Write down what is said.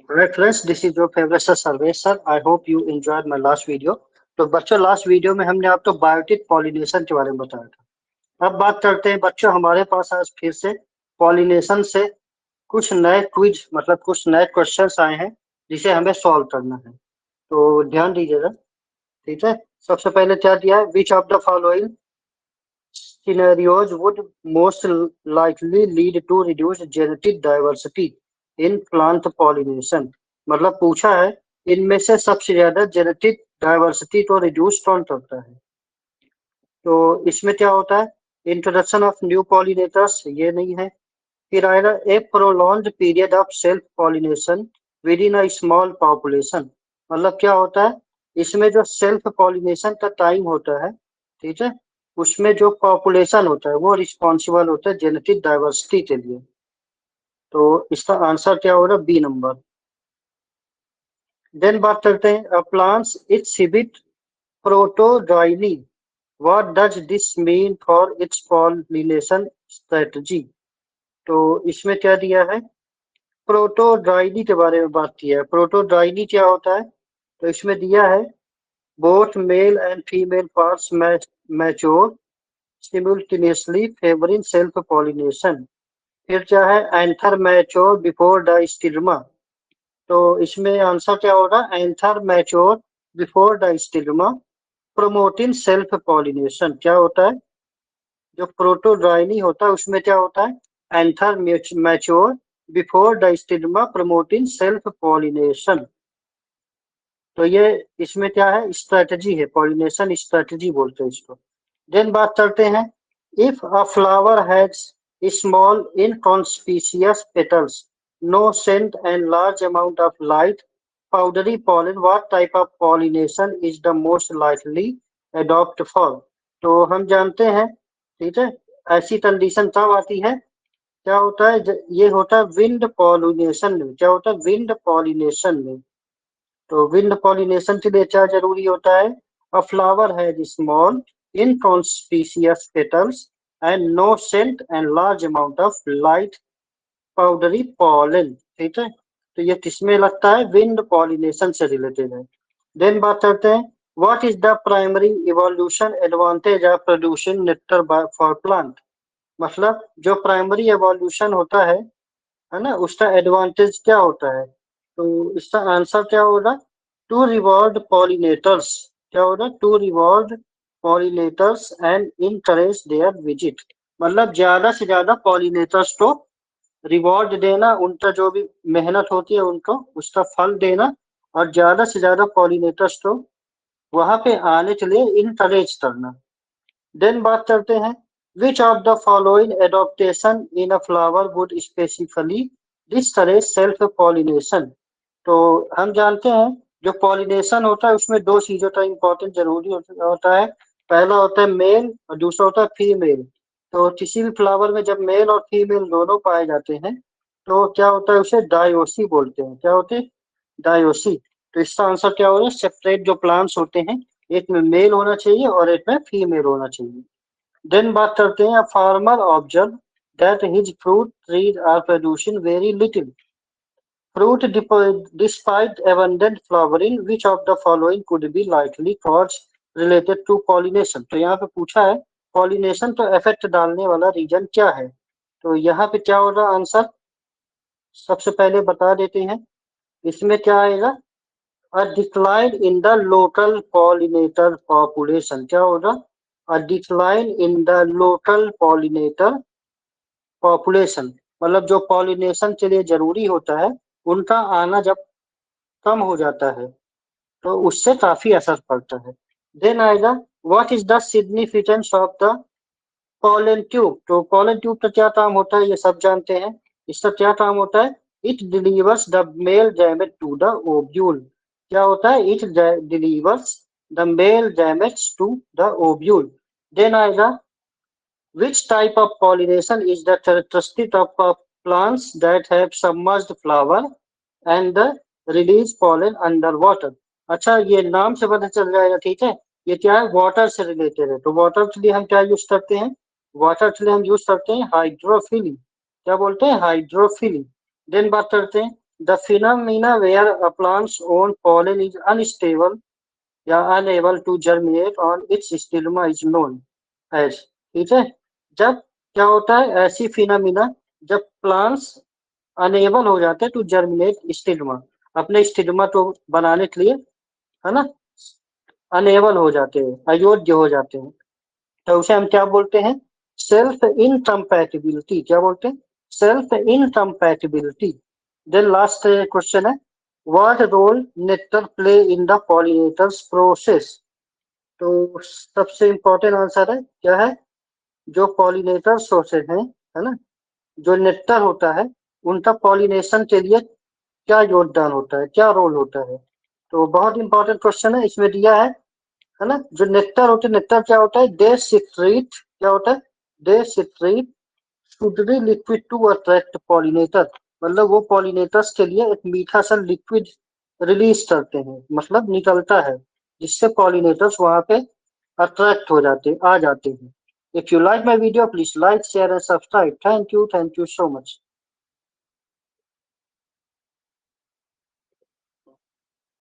Alright friends, this is your favorite sir Sarvesh sir. I hope you enjoyed my last video. तो बच्चों last video में हमने आपको biotic pollination के बारे में बताया था। अब बात करते हैं बच्चों, हमारे पास आज फिर से पॉलिनेशन से कुछ नए क्विज मतलब कुछ नए क्वेश्चंस आए हैं जिसे हमें सॉल्व करना है। तो ध्यान दीजिएगा, ठीक है। सबसे पहले क्या दिया है, which of the following scenarios would most likely lead to reduced genetic diversity in plant pollination। मतलब पूछा है इनमें से सबसे ज्यादा जेनेटिक डाइवर्सिटी को रिड्यूस कौन करता है। तो इसमें क्या होता है, इंट्रोडक्शन ऑफ न्यू पॉलिनेटर्स, ये नहीं है। फिर आएगा a prolonged period of self pollination within a small population. मतलब क्या होता है, इसमें जो सेल्फ पॉलिनेशन का टाइम होता है, ठीक है, उसमें जो पॉपुलेशन होता है वो रिस्पॉन्सिबल होता है जेनेटिक डाइवर्सिटी के लिए। तो इसका आंसर क्या होगा, बी नंबर। देन बात करते हैं plants exhibit protogyny, what does this mean for its pollination strategy. तो इसमें क्या दिया है, प्रोटोडाइनी के बारे में बात किया है। प्रोटोडाइनी क्या होता है, तो इसमें दिया है both male and female parts mature simultaneously favouring self pollination. फिर क्या है, anther mature before the stigma. तो इसमें आंसर क्या होगा, anther mature before the stigma promoting self pollination. क्या होता है, जो प्रोटोडाइनी होता है उसमें क्या होता है, anther mature before the stigma promoting self pollination. तो ये इसमें क्या है, स्ट्रेटजी है, पॉलिनेशन स्ट्रेटजी बोलते हैं इसको। देन बात करते हैं, if a flower has small inconspicuous petals, no scent and large amount of light powdery pollen, what type of pollination is the most likely adopt for। तो हम जानते हैं, ठीक है, ऐसी कंडीशन तब आती है, क्या होता है, ये होता है विंड पॉलिनेशन में। क्या होता है, विंड पॉलिनेशन में। तो विंड पॉलिनेशन के लिए क्या जरूरी होता है, a flower has small inconspicuous petals and no scent and large amount of light powdery pollen, ठीक है। तो ये किसमें लगता है, विंड पॉलिनेशन से रिलेटेड है। देन बात करते हैं, what is the primary evolution advantage of producing nectar for plant. मतलब जो प्राइमरी एवोल्यूशन होता है ना, उसका एडवांटेज क्या होता है। तो इसका आंसर क्या होगा, टू रिवॉर्ड पॉलिनेटर्स। क्या होगा, to reward pollinators and encourage their visit. मतलब ज्यादा से ज्यादा पॉलिनेटर्स को रिवॉर्ड देना, उनका जो भी मेहनत होती है उनको उसका फल देना, और ज्यादा से ज्यादा पॉलिनेटर्स को वहां पे आने के लिए इनकरेज करना। देन बात करते हैं, which of the following adaptation in a flower would specifically discourage self pollination. तो हम जानते हैं जो पॉलिनेशन होता है उसमें दो चीजों का इंपॉर्टेंट जरूरी होता है। पहला होता है मेल और दूसरा होता है फीमेल। तो किसी भी फ्लावर में जब मेल और फीमेल दोनों पाए जाते हैं तो क्या होता है, उसे डायोसी बोलते हैं। क्या होते हैं, डायोसी। तो इसका आंसर क्या होगा, सेपरेट जो प्लांट्स होते हैं, एक में मेल होना चाहिए और एक में फीमेल होना चाहिए। देन बात करते हैं, farmer observe that his fruit trees are producing very little fruit despite abundant flowering, which of the following could be likely cause related to pollination। तो यहाँ पे पूछा है पॉलिनेशन तो इफेक्ट डालने वाला रीजन क्या है। तो यहाँ पे क्या होगा आंसर, सबसे पहले बता देते हैं। इसमें क्या आएगा, a decline in the local pollinator population. क्या होगा, a decline in the local pollinator population. मतलब जो पॉलिनेशन के लिए जरूरी होता है उनका आना जब कम हो जाता है तो उससे काफी असर पड़ता है। देन आएगा, what is the significance of the pollen tube. तो पॉलन ट्यूब का क्या काम होता है, ये सब जानते हैं। इसका क्या काम होता है, it delivers the male gamete to the ovule. क्या होता है, it delivers the male gametes to the ovule. Then आएगा, which type of pollination is the characteristic of plants that have submerged flower and the release pollen under water। अच्छा, ये नाम से पता चल जाएगा, ठीक है, ये क्या है, वाटर से रिलेटेड है। तो वाटर के लिए हम क्या यूज करते हैं, वाटर के लिए हम यूज करते हैं हाइड्रोफिली। क्या बोलते हैं, हाइड्रोफिली। देन बात करते हैं, the phenomena where a plant's own pollen is unstable या unable to germinate on its stigma is known as। ठीक है, जब क्या होता है ऐसी फिनोमिना, जब प्लांट्स अनेबल हो जाते हैं टू जर्मिनेट स्टिग्मा, अपने स्टिग्मा को बनाने के लिए, है ना, अनेबल हो जाते हैं, अयोग्य हो जाते हैं, तो उसे हम क्या बोलते हैं? Self incompatibility. क्या बोलते हैं? Self incompatibility. Then last question है, what role nectar play in the pollinators process. तो सबसे इंपॉर्टेंट आंसर है क्या है? जो पॉलिनेटर सोर्सेज हैं, है ना, जो नेक्टर होता है, उनका पॉलिनेशन के लिए क्या योगदान होता है, क्या रोल होता है? तो बहुत इंपॉर्टेंट क्वेश्चन है, इसमें दिया है ना। जो नेक्टर होते हैं, नेक्टर क्या होता है? दे सिक्रीट, क्या होता है? They secrete sugary liquid to attract pollinator, मतलब वो पॉलिनेटर्स के लिए एक मीठा सा लिक्विड रिलीज करते हैं, मतलब निकलता है, जिससे पॉलिनेटर्स वहां पे अट्रैक्ट हो जाते, आ जाते हैं। If you like my video please like share and subscribe. Thank you so much.